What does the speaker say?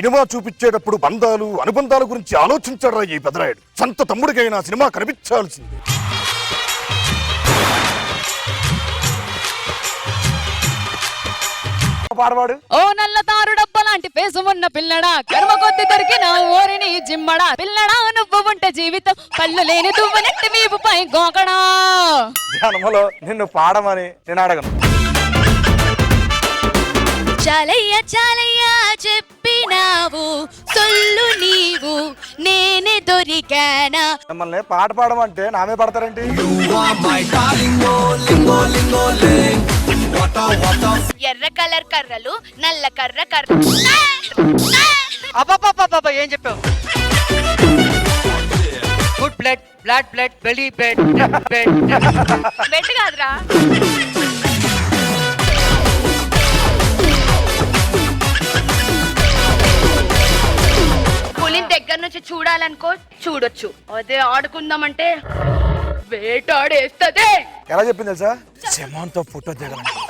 Cinema చూపించేటప్పుడు బంధాలు అనుబంధాల గురించి ఆలోచించాడు ఈ పెదరాయుడు. సొంత తమ్ముడికైనా సినిమా కనిపించాల్సిందే. పాడవాడు. ఓ నల్ల తారు డబ్బ లాంటి ఫేసు ఉన్న పిల్లడా, కర్మ కొద్ది దొరికిన ఓరిని జిమ్మడా, పిల్లడా నువ్వు ఉంటే జీవితం పళ్ళు లేని దువ్వనెట్టి వీపుపై గోకడా. జన్మలో నిన్ను పాడమని నేను అడగను. చాలయ్య చాలయ్య చెప్పినావు సొల్లు నీవు నేనే దొరికానా. మిమ్మల్ని పాట పాడమంటే నామే పడతారేంటి? ఎర్ర కలర్ కర్రలు నల్ల కర్ర కర్ర. అబ్బా ఏం చెప్పావు? Good blood blood blood belly blood blood bed కాదురా. పులిని దగ్గర నుంచి చూడాలనుకో చూడొచ్చు, అదే ఆడుకుందామంటే వేటాడేస్తదే. ఎలా చెప్పింది తెలుసా? శమంతో ఫోటో దిగాలంట.